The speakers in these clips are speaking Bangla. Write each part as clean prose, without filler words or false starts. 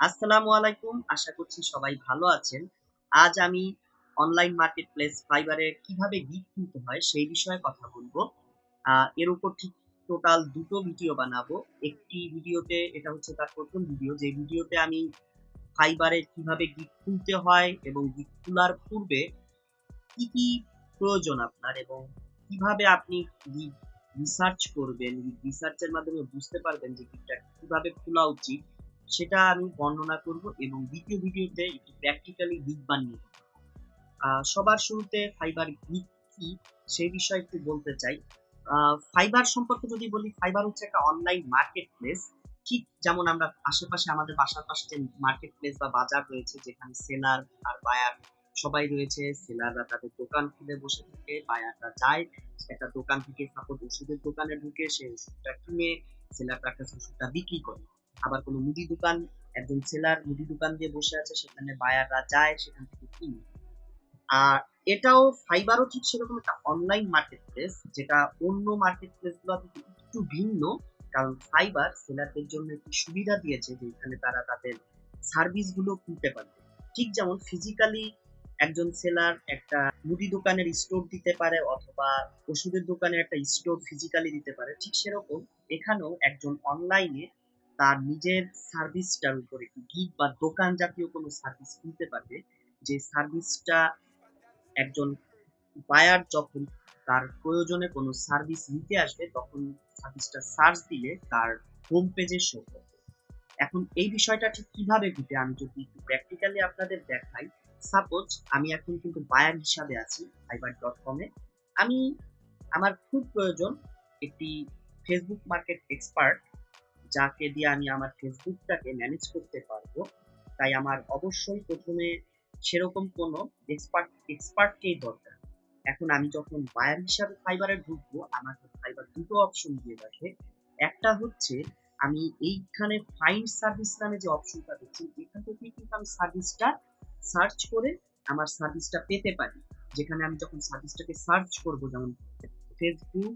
আসসালামু আলাইকুম। আশা করছি সবাই ভালো আছেন। আজ আমি অনলাইন মার্কেটপ্লেস ফাইবারে কিভাবে গিগ কিনতে হয় সেই বিষয়ে কথা বলবো। এর উপর ঠিক টোটাল ২ টো ভিডিও বানাবো। একটি ভিডিওতে এটা হচ্ছে তার ১ম ভিডিও, যে ভিডিওতে আমি ফাইবারে কিভাবে গিগ খুলতে হয় এবং গিগ খোলার পূর্বে কি, কি প্রয়োজন আপনার এবং কিভাবে আপনি গিগ রিসার্চ করবেন, গিগ রিসার্চের মাধ্যমে বুঝতে পারবেন যে গিগটা কিভাবে খোলা উচিত, সেটা আমি বর্ণনা করব এবং দ্বিতীয় ভিডিওতে একটু প্র্যাকটিক্যালি গিগ বানিয়ে দেব। সবার শুরুতে ফাইবার গিগ কি সেই বিষয়ে একটু বলতে চাই। ফাইবার সম্পর্কে যদি বলি, ফাইবার হচ্ছে একটা অনলাইন মার্কেট প্লেস। ঠিক যেমন আমরা আশেপাশে আমাদের বাসার পাশে যে মার্কেট প্লেস বা বাজার রয়েছে, যেখানে সেলার আর বায়ার সবাই রয়েছে। সেলাররা তাদের দোকান খুলে বসে থাকে, বায়াররা যায় একটা দোকান থেকে, সাপোজ ওষুধের দোকানে ঢুকে সে ওষুধটা কিনে সেলার তার কাছে ওষুধটা বিক্রি করে। আবার কোনো মুদি দোকান, একজন সেলার মুদি দোকান দিয়ে বসে আছে, সেখানে বায়াররা যায় সেখান থেকে কিনে। আর এটাও ফাইবারও ঠিক সেরকম একটা অনলাইন মার্কেট প্লেস, যেটা অন্য মার্কেট প্লেস গুলো থেকে একটু ভিন্ন। কারণ ফাইবার সেলারদের জন্য একটি সুবিধা দিয়েছে যে এখানে তারা তাদের সার্ভিস গুলো কিনতে পারবে। ঠিক যেমন ফিজিক্যালি একজন সেলার একটা মুদি দোকানের স্টোর দিতে পারে অথবা ওষুধের দোকানের একটা স্টোর ফিজিক্যালি দিতে পারে, ঠিক সেরকম এখানেও একজন অনলাইনে তার নিজের সার্ভিসটার উপর একটি গিগ বা দোকান জাতীয় কোনো সার্ভিস কিনতে পারবে। যে সার্ভিসটা একজন বায়ার যখন তার প্রয়োজনে কোনো সার্ভিস নিতে আসবে, তখন সার্ভিসটা সার্চ দিলে তার হোম পেজে শো করবে। এখন এই বিষয়টা ঠিক কিভাবে ঘটে আমি যদি একটু প্র্যাকটিক্যালি আপনাদের দেখাই। সাপোজ আমি এখন কিন্তু বায়ার হিসাবে আছি fiverr.com-এ। আমি আমার খুব প্রয়োজন একটি ফেসবুক মার্কেট এক্সপার্ট, যাকে দিয়ে আমি আমার ফেসবুকটাকে ম্যানেজ করতে পারবো। তাই আমার অবশ্যই প্রথমে সেরকম কোনো এক্সপার্টকেই দরকার। এখন আমি যখন বায়ার হিসাবে ফাইবারে ঢুকবো, আমাকে ফাইবার দুটো অপশন দিয়ে রাখে। একটা হচ্ছে আমি এইখানে ফাইন্ড সার্ভিস নামে যে অপশনটা দেখছি, এখান থেকে কিন্তু আমি সার্ভিসটা সার্চ করে আমার সার্ভিসটা পেতে পারি। যেখানে আমি যখন সার্ভিসটাকে সার্চ করব, যেমন ফেসবুক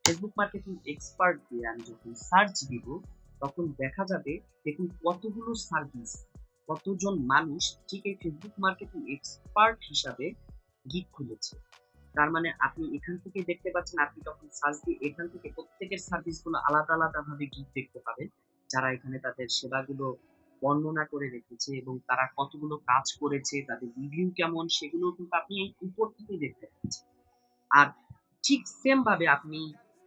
ফেসবুক মার্কেটিং এক্সপার্ট দিয়ে আমি যখন সার্চ দিব, তখন দেখা যাবে, দেখুন কতগুলো সার্ভিস, কতজন মানুষ ঠিক এই ফেসবুক মার্কেটিং এক্সপার্ট হিসাবে গিগ খুলেছে। তার মানে আপনি এখান থেকে দেখতে পাচ্ছেন, আপনি যখন সার্চ দিয়ে এখান থেকে প্রত্যেকের সার্ভিসগুলো আলাদা আলাদা ভাবে গিগ দেখতে পাবেন, যারা এখানে তাদের সেবাগুলো বর্ণনা করে রেখেছে এবং তারা কতগুলো কাজ করেছে, তাদের রিভিউ কেমন, সেগুলো কিন্তু আপনি এই উপর থেকে দেখতে পাচ্ছেন। আর ঠিক সেম ভাবে আপনি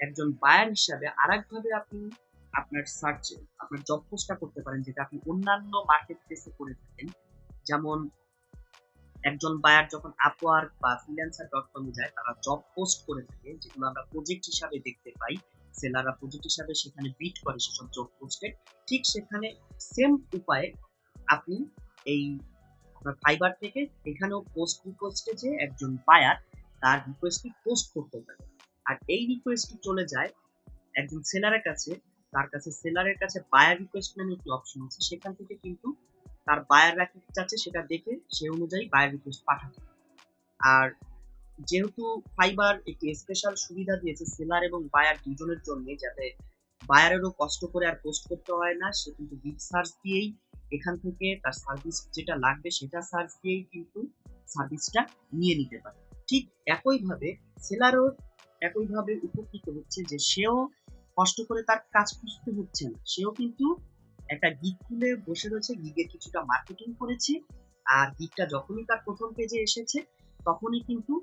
একজন বায়ার হিসাবে আরেকভাবে আপনি আপনার সার্চে আপনার জব পোস্টটা করতে পারেন, যেটা আপনি অন্যান্য মার্কেট প্লেসে করে থাকেন। যেমন একজন বায়ার যখন আপওয়ার্ক বা ফ্রিল্যান্সার.com এ যায়, তারা জব পোস্ট করে থাকে, যেগুলো আমরা প্রজেক্ট হিসাবে দেখতে পাই। সেলাররা প্রজেক্ট হিসাবে সেখানে বিড করে সেসব জব পোস্টে। ঠিক সেখানে সেম উপায়ে আপনি এই আপনার ফাইবার থেকে এখানেও পোস্ট রিকোয়েস্টে যে একজন বায়ার তার রিকোয়েস্টটি পোস্ট করতে পারে। আর এই রিকোয়েস্টটি চলে যায় একজন সেলারের কাছে। তার কাছে সেলারের কাছে বায়ার রিকোয়েস্ট নামে একটি অপশন আছে, সেখান থেকে কিন্তু তার বায়াররা কি চাচ্ছে সেটা দেখে সে অনুযায়ী বায়ার রিকোয়েস্ট পাঠাতে। আর যেহেতু ফাইবার একটি স্পেশাল সুবিধা দিয়েছে সেলার এবং বায়ার দুজনের জন্য, যাতে বায়ারেরও কষ্ট করে আর পোস্ট করতে হয় না, সে কিন্তু বিগ সার্চ দিয়েই এখান থেকে তার সার্ভিস যেটা লাগবে সেটা সার্চ দিয়েই কিন্তু সার্ভিসটা নিয়ে নিতে পারে। ঠিক একইভাবে সেলারও একইভাবে উপকৃত হচ্ছে, যে সেও কষ্ট করে তার কাজ খুঁজতে হচ্ছে না, সেও কিন্তু একটা গিগ খুলে বসে রয়েছে, গিগের কিছুটা মার্কেটিং করেছে। আর গিগটা যখনই তার প্রথম পেজে এসেছে, তখনই কিন্তু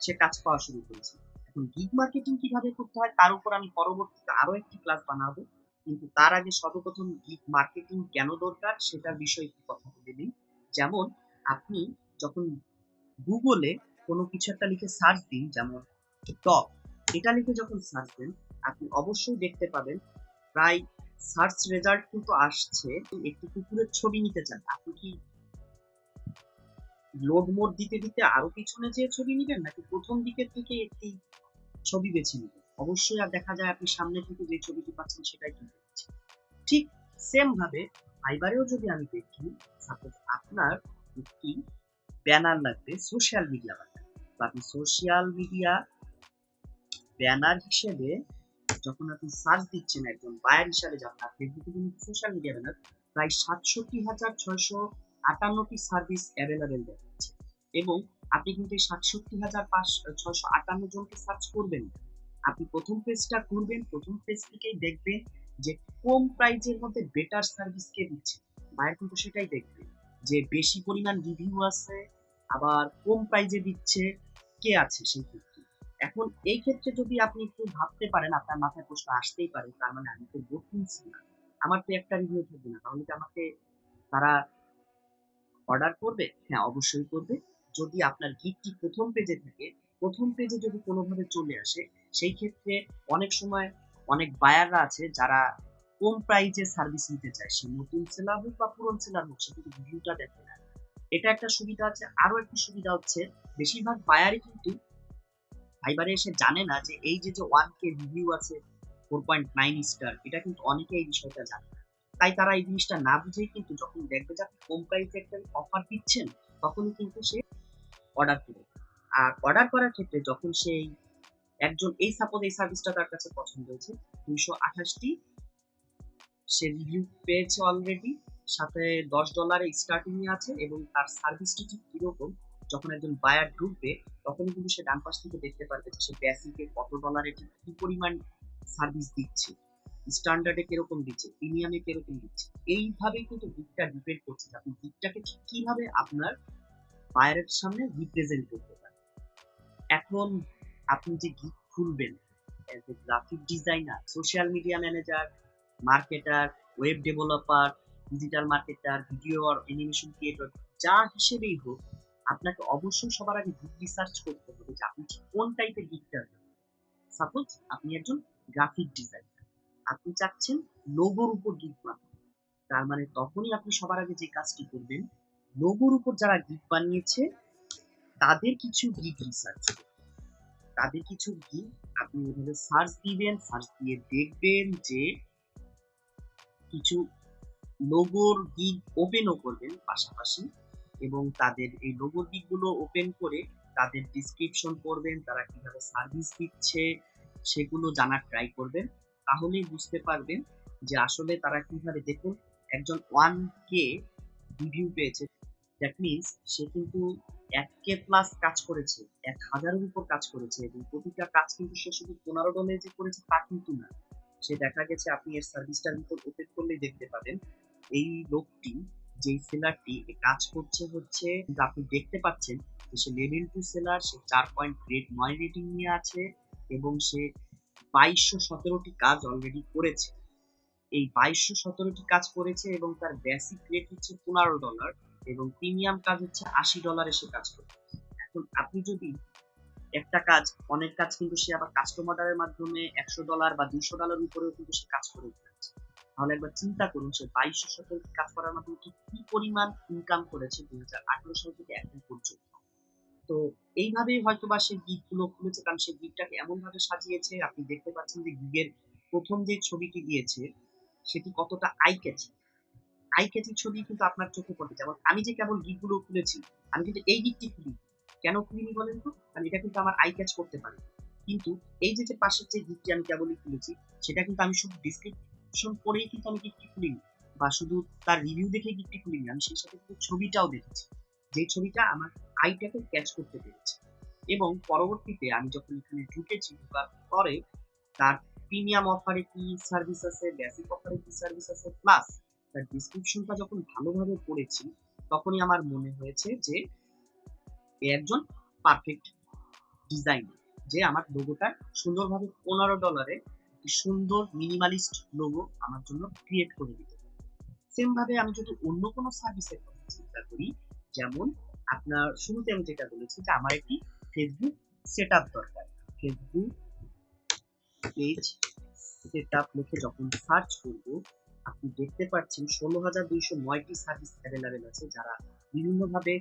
সে কাজ পাওয়া শুরু করেছে। এখন গিগ মার্কেটিং কিভাবে করতে হয় তার উপর আমি পরবর্তীতে আরো একটি ক্লাস বানাবো, কিন্তু তার আগে সর্বপ্রথম গিগ মার্কেটিং কেন দরকার সেটার বিষয়ে একটু কথা বলে নিই। যেমন আপনি যখন গুগলে কোনো কিছু একটা লিখে সার্চ দিন, যেমন টপ, এটা লিখে যখন সার্চ দেন, আপনি অবশ্যই দেখতে পাবেন প্রায় সার্চ রেজাল্ট কিন্তু আসছে একটি কুকুরের ছবি নিতে চান। আপনি কি লোড মোড দিতে দিতে আরো পিছনে যে ছবি নিবেন, নাকি প্রথম দিকের থেকে একটি ছবি বেছে নিবেন? অবশ্যই আর দেখা যায় আপনি সামনে থেকে যে ছবিটি পাচ্ছেন সেটাই কিনতে পাচ্ছেন। ঠিক সেম ভাবে ফাইবারেও যদি আমি দেখি, সাপোজ আপনার একটি ব্যানার লাগবে সোশ্যাল মিডিয়া বানাতে, বা আপনি সোশ্যাল মিডিয়া ব্যানার হিসেবে যখন আপনি সার্চ দিচ্ছেন একজন বায়ার হিসাবে যাবেন, আর ফেসবুকে কিন্তু সোশ্যাল মিডিয়া ব্যানার প্রায় 67,658টি সার্ভিস অ্যাভেলেবেল দেখাচ্ছে, এবং আপনি কিন্তু এই 67,658 জনকে সার্চ করবেন না। আপনি প্রথম পেজটা করবেন, প্রথম পেজ থেকেই দেখবেন যে কম প্রাইজের মধ্যে বেটার সার্ভিস কে দিচ্ছে। বায়ার কিন্তু সেটাই দেখবে যে বেশি পরিমাণ রিভিউ আছে, আবার কম প্রাইজে দিচ্ছে কে আছে সেই ক্ষেত্রে। এখন এই ক্ষেত্রে যদি আপনি একটু ভাবতে পারেন, আপনার মাথায় প্রশ্ন আসতেই পারে, তার মানে আমি তো বোট কিনছি না, আমার তো একটা রিভিউ থাকবে না, তাহলে কি আমাকে তারা অর্ডার করবে? হ্যাঁ, অবশ্যই করবে। যদি আপনার গিগটি প্রথম পেজে থাকে, প্রথম পেজে যদি কোনোভাবে চলে আসে, সেই ক্ষেত্রে অনেক সময় অনেক বায়াররা আছে যারা কম প্রাইজে সার্ভিস নিতে চায়, সে নতুন সেলার হোক বা পুরনো সেলার হোক, সে কিন্তু রিভিউটা দেখে না। এটা একটা সুবিধা আছে। আরো একটা সুবিধা হচ্ছে, বেশিরভাগ বায়ারই কিন্তু ফাইবারে এসে জানে না যে এই যে 1K রিভিউ আছে 4.9 স্টার, এটা কিন্তু অনেকে এই বিষয়টা জানে না। তাই তারা এই জিনিসটা না বুঝেই কিন্তু যখন দেখবে যে আপনি কম প্রাইসে একটা অফার দিচ্ছেন, তখনই কিন্তু সে অর্ডার করবে। আর অর্ডার করার ক্ষেত্রে যখন সেই একজন, এই সাপোজ এই সার্ভিসটা তার কাছে পছন্দ হয়েছে, 228টি সে রিভিউ পেয়েছে অলরেডি, সাথে $10 স্টার্টিং এ আছে, এবং তার সার্ভিসটি ঠিক কিরকম যখন একজন বায়ার ঢুকবে তখনই কিন্তু সে ডান পাশ থেকে দেখতে পারবে যে সে বেসিকে কত ডলারে ঠিক কি পরিমাণ সার্ভিস দিচ্ছে, স্ট্যান্ডার্ডে কিরকম দিচ্ছে, প্রিমিয়ামে কিরকম দিচ্ছে। এইভাবেই কিন্তু গিগটা ডিপেন্ড করছে আপনি গিগটাকে ঠিক কিভাবে আপনার বায়ারের সামনে রিপ্রেজেন্ট করতে পারেন। এখন আপনি যে গিগ খুলবেন as a graphic designer, social media manager, marketer, web developer, digital marketer, video আর অ্যানিমেশন ক্রিয়েটর, যা হিসেবেই হোক, আপনাকে অবশ্যই সবার আগে গিগ রিসার্চ করতে হবে যে আপনি ঠিক কোন টাইপের গিগটা। সাপোজ আপনি একজন গ্রাফিক ডিজাইনার, আপনি চাচ্ছেন লোগোর উপর গিগ বানাতে, তার মানে তখনই আপনি সবার আগে যে কাজটি করবেন, লোগোর উপর যারা গিগ বানিয়েছে তাদের কিছু গিগ রিসার্চ, তাদের কিছু গিগ আপনি এভাবে সার্চ দিবেন, সার্চ দিয়ে দেখবেন যে কিছু লোগোর গিগ ওপেনও করবেন পাশাপাশি, এবং তাদের এই লোগোর গিগগুলো ওপেন করে তাদের ডিসক্রিপশন পড়বেন, তারা কিভাবে সার্ভিস দিচ্ছে সেগুলো জানার ট্রাই করবেন। তাহলেই বুঝতে পারবেন যে আসলে তারা কিভাবে, দেখুন একজন 1K রিভিউ পেয়েছে, দ্যাট মিনস সে কিন্তু 1K প্লাস কাজ করেছে, 1000-এর উপর কাজ করেছে, এবং প্রতিটা কাজ কিন্তু সে শুধু $15 যে করেছে তা কিন্তু না। সে দেখা গেছে, আপনি এর সার্ভিসটার ভিতর ওপেন করলেই দেখতে পাবেন এই লোকটি, যেই সেলারটি কাজ করছে হচ্ছে, কিন্তু আপনি দেখতে পাচ্ছেন যে সে লেভেল 2 সেলার, সে 4.9 রেটিং নিয়ে আছে, এবং সে 2217টি কাজ অলরেডি করেছে। এই 2217টি কাজ করেছে, এবং তার বেসিক রেট হচ্ছে $15, এবং প্রিমিয়াম কাজ হচ্ছে $80 সে কাজ করে। এখন আপনি যদি একটা কাজ, অনেক কাজ কিন্তু সে আবার কাস্টমারের মাধ্যমে $100 বা $200 উপরেও কিন্তু সে কাজ করে ফেলছে। তাহলে একবার চিন্তা করুন সে 2217টি কাজ করার মাধ্যমে ঠিক কি পরিমাণ ইনকাম করেছে 2018 সাল থেকে এখন পর্যন্ত। তো এইভাবেই হয়তোবা সে গিগ গুলো খুলেছে, কারণ সে গিগটাকে এমন ভাবে সাজিয়েছে, আপনি দেখতে পাচ্ছেন যে গিগের প্রথম যে ছবিটি দিয়েছে সেটি কতটা আই ক্যাচি। আই ক্যাচি ছবি কিন্তু আপনার চোখে পড়বে। যেমন আমি যে কেবল গিগ গুলো খুলেছি, আমি কিন্তু এই গিগটি খুলি, কেন খুলিনি বলেন তো? কারণ এটা কিন্তু আমার আই ক্যাচ করতে পারে। কিন্তু এই যে পাশের যে গিগটি আমি কেবলই খুলেছি, সেটা কিন্তু আমি শুধু ডিসক্রিপশন পড়েই কিন্তু আমি গিগটি খুলিনি, বা শুধু তার রিভিউ দেখে গিগটি খুলিনি, আমি সেই সাথে কিন্তু ছবিটাও দেখেছি, যে ছবিটা আমার আইটাকে ক্যাচ করতে পেরেছে। এবং পরবর্তীতে আমি যখন এখানে ঢুকেছি, ঢোকার পরে তার প্রিমিয়াম অফারে কি সার্ভিস আছে, বেসিক অফারে কি সার্ভিস আছে, প্লাস তার ডিসক্রিপশনটা যখন ভালোভাবে পড়েছি, তখনই আমার মনে হয়েছে যে এ একজন পারফেক্ট ডিজাইনার, যে আমার লোগোটা সুন্দরভাবে $15 একটি সুন্দর মিনিমালিস্ট লোগো আমার জন্য ক্রিয়েট করে দিতে পারে। সেম ভাবে আমি যদি অন্য কোনো সার্ভিসের কথা চিন্তা করি, যেমন আপনার শুরুতে আমি যেটা বলেছি যে আমার একটি ফেসবুক সেট আপ দরকার, ফেসবুক পেজ সেট আপ লিখে যখন সার্চ করব, আপনি দেখতে পাচ্ছেন 16,209টি সার্ভিস অ্যাভেলেবেল আছে, যারা বিভিন্নভাবে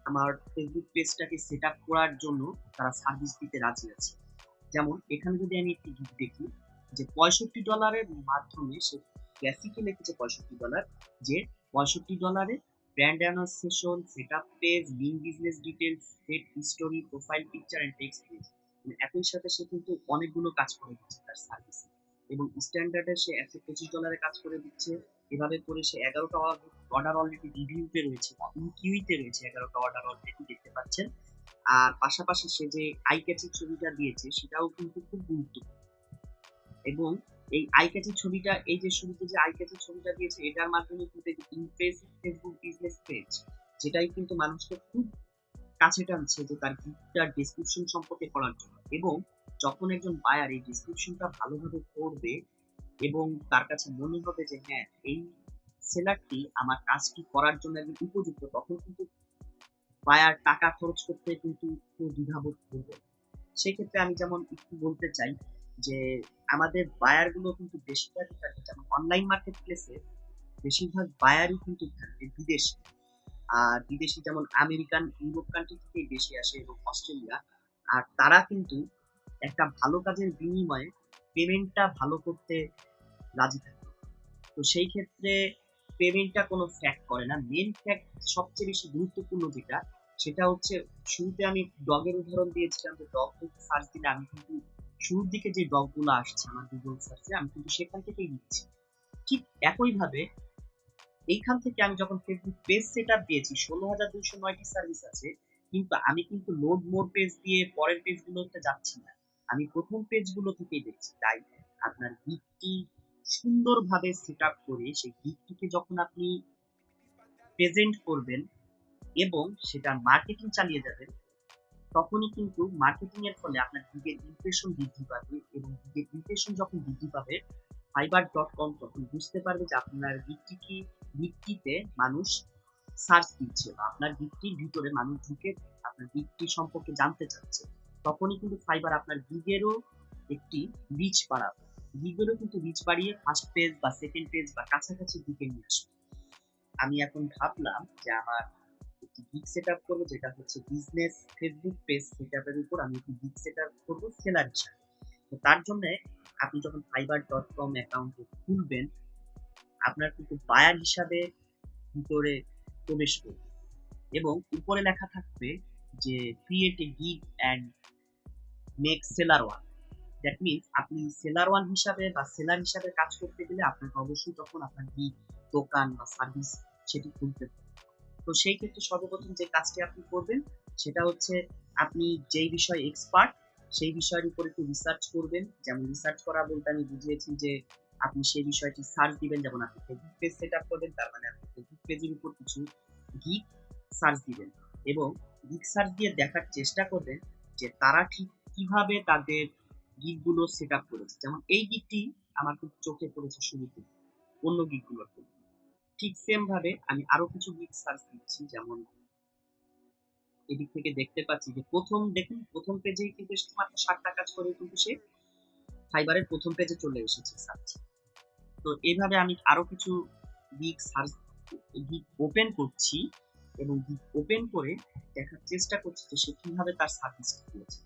আমার ফেসবুক পেজটাকে সেট আপ করার জন্য তারা সার্ভিস দিতে রাজি আছে। যেমন এখানে যদি আমি একটি গিগ দেখি যে $65 মাধ্যমে সে বেসিকে লিখেছে $65, যে $65 brand association, set up page, link business details, set history, profile picture and text page. একই সাথে সে কিন্তু অনেকগুলো কাজ করে দিচ্ছে তার সার্ভিসে, এবং স্ট্যান্ডার্ডে সে $125 কাজ করে দিচ্ছে। এভাবে করে সে 11টা অর্ডার অলরেডি রিভিউতে রয়েছে বা ইনকিউইতে রয়েছে, 11টা অর্ডার অলরেডি দেখতে পাচ্ছেন। আর পাশাপাশি সে যে আই ক্যাচিং ছবিটা দিয়েছে সেটাও কিন্তু খুব গুরুত্বপূর্ণ। এবং এই আই ক্যাচিং ছবিটা, এই যে শুরুতে যে আই ক্যাচিং ছবিটা দিয়েছে, এটার মাধ্যমে কিন্তু ইমপ্রেসিভ ফেসবুক বিজনেস পেজ, যেটাই কিন্তু মানুষকে খুব কাছে টানছে যে তার গিফটটার ডেসক্রিপশন সম্পর্কে পড়ার জন্য। এবং যখন একজন বায়ার এই ডেসক্রিপশনটা ভালোভাবে পড়বে এবং তার কাছে মনে হবে যে হ্যাঁ, এই সেলারটি আমার কাজটি করার জন্য একদম উপযুক্ত, তখন কিন্তু বায়ার টাকা খরচ করতে কিন্তু একটু দ্বিধাবোধ করবে। সেক্ষেত্রে আমি যেমন একটু বলতে চাই যে আমাদের বায়ার গুলো কিন্তু বেশিরভাগই থাকে, যেমন অনলাইন মার্কেট প্লেসে বেশিরভাগ বায়ারই কিন্তু থাকে বিদেশি। আর বিদেশি যেমন আমেরিকান, ইউরোপ কান্ট্রি থেকেই বেশি আসে এবং অস্ট্রেলিয়া। আর তারা কিন্তু একটা ভালো কাজের বিনিময়ে পেমেন্টটা ভালো করতে রাজি থাকে। তো সেই ক্ষেত্রে পেমেন্টটা কোনো ফ্যাক্ট করে না। মেন ফ্যাক্ট, সবচেয়ে বেশি গুরুত্বপূর্ণ যেটা, সেটা হচ্ছে শুরুতে আমি ডগের উদাহরণ দিয়েছিলাম যে ডগ সার্চ দিলে আমি কিন্তু শুরুর দিকে যে ডগগুলো আসছে আমার গুগল সার্চে, আমি কিন্তু সেখান থেকেই নিচ্ছি। ঠিক একইভাবে এইখান থেকে আমি যখন ফেসবুক পেজ সেট আপ দিয়েছি, 16,209টি সার্ভিস আছে, কিন্তু আমি কিন্তু লোড মোর পেজ দিয়ে পরের পেজগুলোতে যাচ্ছি না, আমি প্রথম পেজগুলো থেকেই দেখছি। তাই আপনার গিগটি সুন্দরভাবে সেট আপ করে সেই গিগটিকে যখন আপনি প্রেজেন্ট করবেন এবং সেটা মার্কেটিং চালিয়ে যাবেন, তখনই কিন্তু মার্কেটিং এর ফলে আপনার গিগের ইমপ্রেশন বৃদ্ধি পাবে, এবং গিগের ইমপ্রেশন যখন বৃদ্ধি পাবে, fiverr.com তখন বুঝতে পারবে যে আপনার গিগটিতে মানুষ সার্চ দিচ্ছে বা আপনার গিগটির ভিতরে মানুষ ঢুকে আপনার গিগটি সম্পর্কে জানতে চাচ্ছে। তখনই কিন্তু ফাইবার আপনার গিগেরও একটি রিচ বাড়াবে, গিগেরও কিন্তু রিচ বাড়িয়ে ফার্স্ট পেজ বা সেকেন্ড পেজ বা কাছাকাছি দিকে নিয়ে আসবে। আমি এখন ভাবলাম যে আমার একটি গিগ সেটআপ করব, যেটা হচ্ছে বিজনেস ফেসবুক পেজ সেটআপের উপর আমি একটি গিগ সেটআপ করব সেলার হিসাবে। তো তার জন্য আপনি যখন fiverr.com অ্যাকাউন্টে খুলবেন, আপনার কিন্তু বায়ার হিসাবে ভিতরে প্রবেশ করবে এবং উপরে লেখা থাকবে যে create a gig and make seller one. That means আপনি সেলার ওয়ান হিসাবে বা সেলার হিসাবে কাজ করতে গেলে আপনাকে অবশ্যই তখন আপনার গিগ, দোকান বা সার্ভিস সেটি খুলতে হবে। তো সেই ক্ষেত্রে সর্বপ্রথম যে কাজটি আপনি করবেন সেটা হচ্ছে, আপনি যেই বিষয়ে এক্সপার্ট সেই বিষয়ের উপর একটু রিসার্চ করবেন। যেমন রিসার্চ করা বলতে আমি বুঝিয়েছি যে আপনি সেই বিষয়টি সার্চ দিবেন। যেমন আপনি ফেসবুক পেজ সেট আপ করবেন, তার মানে আপনি ফেসবুক পেজের উপর কিছু গিগ সার্চ দিবেন এবং গিগ সার্চ দিয়ে দেখার চেষ্টা করবেন যে তারা ঠিক কিভাবে তাদের গিগ গুলো সেট আপ করেছে। যেমন এই গিগটি আমার খুব চোখে পড়েছে শুরুতে অন্য গিগ গুলোর থেকে। ঠিক সেম ভাবে আমি আরো কিছু গিগ সার্চ দিচ্ছি। যেমন এদিক থেকে দেখতে পাচ্ছি যে প্রথম পেজেই কিন্তু সে মাত্র 7টা কাজ করে কিন্তু সে ফাইবারের প্রথম পেজে চলে এসেছে সার্চ। তো এইভাবে আমি আরো কিছু গিগ ওপেন করছি এবং গিগ ওপেন করে দেখার চেষ্টা করছি যে সে কিভাবে তার সার্ভিস দিয়েছে।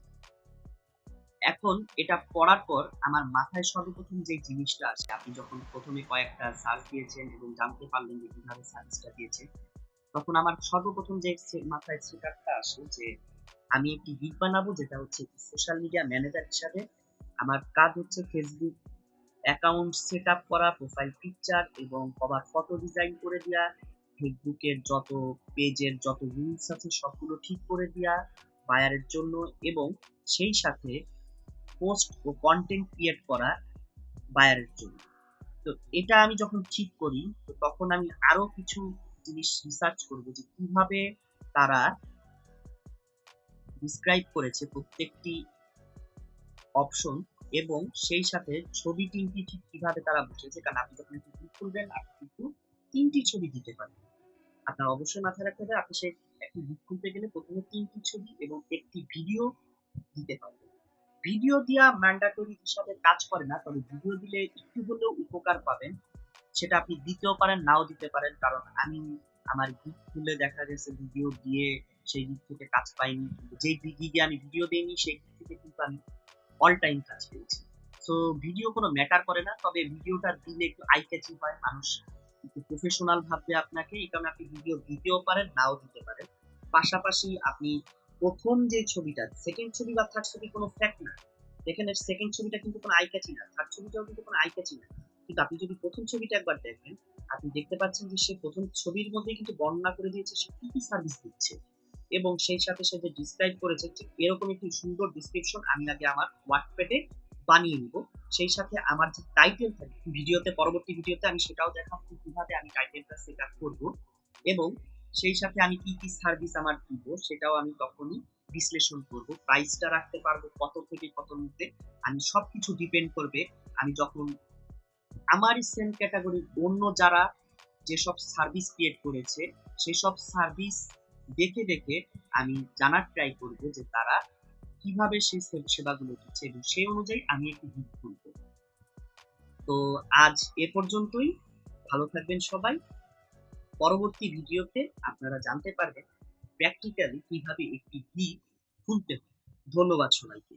এখন এটা পড়ার পর আমার মাথায় সর্বপ্রথম যে জিনিসটা আসে, আপনি যখন প্রথমে কয়েকটা সার্চ দিয়েছেন এবং জানতে পারলেন যে কিভাবে সার্ভিসটা দিয়েছে, তখন আমার সর্বপ্রথম যে মাথায় সেটআপটা আসে যে আমি একটি গিগ বানাবো, যেটা হচ্ছে সোশ্যাল মিডিয়া ম্যানেজার হিসাবে আমার কাজ হচ্ছে ফেসবুক অ্যাকাউন্ট সেট আপ করা, প্রোফাইল পিকচার এবং কভার ফটো ডিজাইন করে দেওয়া, ফেসবুকের যত পেজের যত রুলস আছে সবগুলো ঠিক করে দেওয়া বায়ারের জন্য, এবং সেই সাথে পোস্ট ও কন্টেন্ট ক্রিয়েট করা বায়ারের জন্য। তো এটা আমি যখন ঠিক করি, তো তখন আমি আরো কিছু জিনিস রিসার্চ করব যে কিভাবে তারা ডিসক্রাইব করেছে প্রত্যেকটি অপশন, এবং সেই সাথে ছবি তিনটি ঠিক কিভাবে তারা বুঝেছে। কারণ আপনি যখন একটি গ্রুপ খুলবেন আপনি কিন্তু 3টি ছবি দিতে পারবেন। আপনার অবশ্যই মাথায় রাখতে হবে আপনি সেই একটি গ্রুপ খুলতে গেলে প্রথমে 3টি ছবি এবং একটি ভিডিও দিতে পারবেন। ভিডিও দেওয়া ম্যান্ডাটরি হিসাবে কাজ করে না, তবে ভিডিও দিলে একটু হলেও উপকার পাবেন। সেটা আপনি দিতেও পারেন, নাও দিতে পারেন। কারণ আমি আমার গিগ খুলে দেখা গেছে ভিডিও দিয়ে সেই দিক থেকে কাজ পাইনি, কিন্তু যেই গিগে আমি ভিডিও দিইনি সেই দিক থেকে কিন্তু আমি অল টাইম কাজ পেয়েছি। সো ভিডিও কোনো ম্যাটার করে না, তবে ভিডিওটা দিলে একটু আই ক্যাচিং হয়, মানুষ একটু প্রফেশনাল ভাববে আপনাকে। এই কারণে আপনি ভিডিও দিতেও পারেন, নাও দিতে পারেন। পাশাপাশি আপনি প্রথম যে ছবিটা, সেকেন্ড ছবি বা থার্ড ছবি কোনো ফ্যাক্ট না। দেখেন সেকেন্ড ছবিটা কিন্তু কোনো আই ক্যাচি না, থার্ড ছবিটাও কিন্তু কোনো আই ক্যাচি না। কিন্তু আপনি যদি প্রথম ছবিটা একবার দেখেন, আপনি দেখতে পাচ্ছেন যে সে প্রথম ছবির মধ্যে কিন্তু বর্ণনা করে দিয়েছে সে কি কি সার্ভিস দিচ্ছে, এবং সেই সাথে সে যে ডিসক্রাইব করেছে ঠিক এরকম একটি সুন্দর ডিসক্রিপশন আমি আগে আমার ওয়ার্ডপ্যাডে বানিয়ে নিব। সেই সাথে আমার যে টাইটেল থাকে ভিডিওতে, পরবর্তী ভিডিওতে আমি সেটাও দেখাবো কিভাবে আমি টাইটেলটা সেট আপ করবো, এবং সেই সাথে আমি কি কি সার্ভিস আমার দিব সেটাও আমি তখনই বিশ্লেষণ করব। প্রাইসটা রাখতে পারবো কত থেকে কত মধ্যে, আমি সবকিছু ডিপেন্ড করবে আমি যখন আমারই সেম ক্যাটাগরির অন্য যারা যেসব সার্ভিস ক্রিয়েট করেছে সেসব সার্ভিস দেখে দেখে আমি জানার ট্রাই করব যে তারা কিভাবে সেই সেবাগুলো দিচ্ছে, এবং সেই অনুযায়ী আমি একটু গিগ খুলবো। তো আজ এ পর্যন্তই। ভালো থাকবেন সবাই। পরবর্তী ভিডিওতে আপনারা জানতে পারবেন প্র্যাকটিক্যালি কিভাবে একটি গিগ খুলতে হয়। ধন্যবাদ সবাইকে।